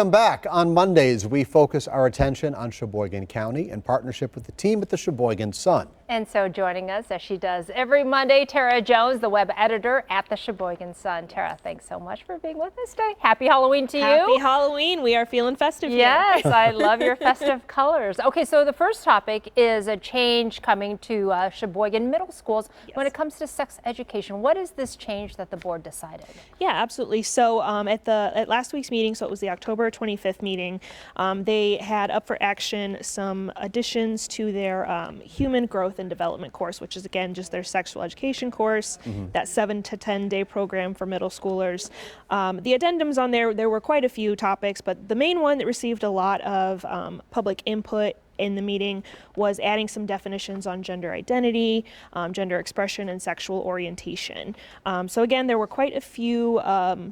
Welcome back. On Mondays, we focus our attention on Sheboygan County in partnership with the team at the Sheboygan Sun. And so joining us, as she does every Monday, Tara Jones, the web editor at the Sheboygan Sun. Tara, thanks so much for being with us today. Happy Halloween to you. Happy Halloween. We are feeling festive here. Yes, I love your festive colors. Okay, so the first topic is a change coming to Sheboygan middle schools when it comes to sex education. What is this change that the board decided? Yeah, absolutely. So at last week's meeting, so it was the October 25th meeting, they had up for action some additions to their human growth and development course, which is again just their sexual education course, that 7 to 10 day program for middle schoolers. The addendums on there were quite a few topics, but the main one that received a lot of public input in the meeting was adding some definitions on gender identity, gender expression, and sexual orientation. So again, there were quite a few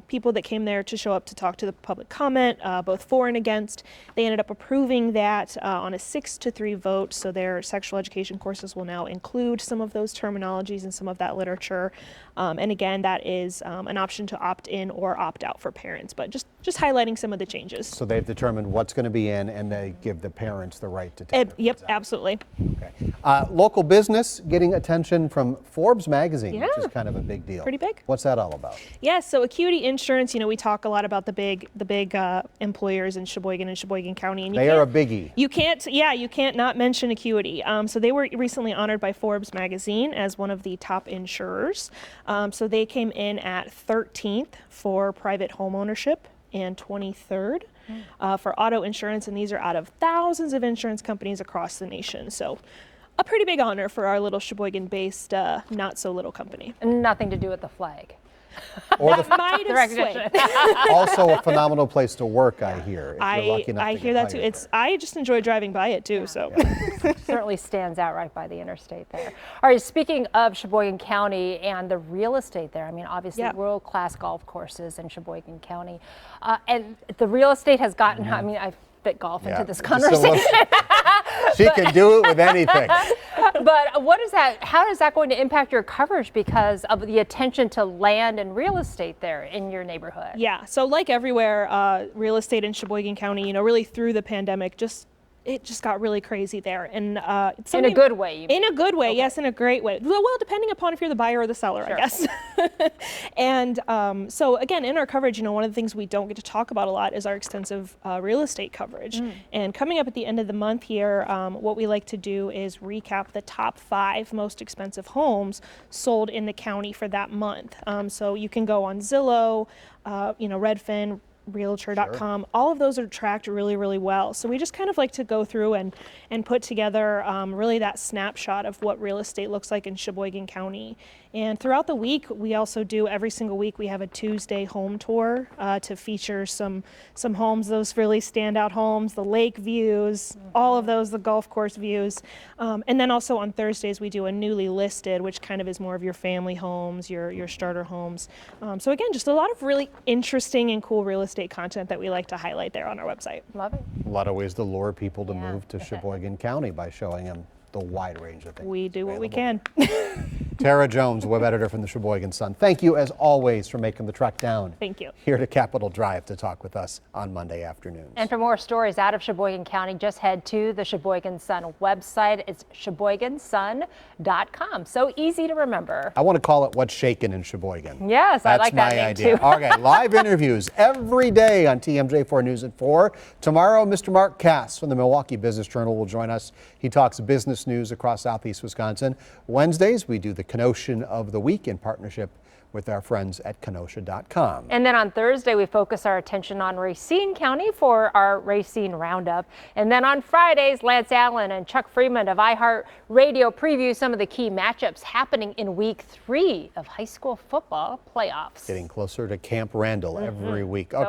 people that came there to show up to talk to the public comment, both for and against. They ended up approving that on a 6-3 vote, so their sexual education courses will now include some of those terminologies and some of that literature. And again, that is an option to opt in or opt out for parents, but just highlighting some of the changes. So they've determined what's going to be in, and they give the parents the right to take it. Yep, absolutely. Okay. Local business getting attention from Forbes Magazine, which is kind of a big deal. Pretty big. What's that all about? Yeah, so Acuity Insurance, we talk a lot about the big employers in Sheboygan and Sheboygan County. And they are a biggie. You can't not mention Acuity. So they were recently honored by Forbes Magazine as one of the top insurers. So they came in at 13th for private home ownership and 23rd for auto insurance, and these are out of thousands of insurance companies across the nation. So a pretty big honor for our little Sheboygan-based, not so little company. Nothing to do with the flag. Or Might have swayed. Also a phenomenal place to work, I hear. If you're lucky enough I to hear get that too. hired. I just enjoy driving by it too. So Certainly stands out right by the interstate there. All right, speaking of Sheboygan County and the real estate there, I mean, obviously world-class golf courses in Sheboygan County. And the real estate has gotten, I mean, I fit golf into this conversation. She can do it with anything. But what is that? How is that going to impact your coverage because of the attention to land and real estate there in your neighborhood? Yeah, so like everywhere, real estate in Sheboygan County, really through the pandemic, it just got really crazy there, and in a good way. In a good way, yes, in a great way. Well, depending upon if you're the buyer or the seller, I guess. And so again, in our coverage, one of the things we don't get to talk about a lot is our extensive real estate coverage. And coming up at the end of the month here, what we like to do is recap the top 5 most expensive homes sold in the county for that month. So you can go on Zillow, Redfin, Realtor.com, all of those are tracked really, really well. So we just kind of like to go through and put together really that snapshot of what real estate looks like in Sheboygan County. And throughout the week, we also do, every single week, we have a Tuesday home tour to feature some homes, those really standout homes, the lake views, all of those, the golf course views. And then also on Thursdays, we do a newly listed, which kind of is more of your family homes, your starter homes. So again, just a lot of really interesting and cool real estate content that we like to highlight there on our website. Love it. A lot of ways to lure people to move to Sheboygan County by showing them the wide range of things. We do what we can. Tara Jones, web editor from the Sheboygan Sun. Thank you, as always, for making the trek down. Thank you. Here to Capitol Drive to talk with us on Monday afternoons. And for more stories out of Sheboygan County, just head to the Sheboygan Sun website. It's sheboygansun.com. So easy to remember. I want to call it What's Shakin' in Sheboygan. Yes, I like that name idea. too. Okay, live interviews every day on TMJ4 News at 4. Tomorrow, Mr. Mark Cass from the Milwaukee Business Journal will join us. He talks business news across southeast Wisconsin. Wednesdays, we do the Kenosha of the Week in partnership with our friends at Kenosha.com. And then on Thursday, we focus our attention on Racine County for our Racine Roundup. And then on Fridays, Lance Allen and Chuck Freeman of iHeart Radio preview some of the key matchups happening in week 3 of high school football playoffs. Getting closer to Camp Randall every week. Okay.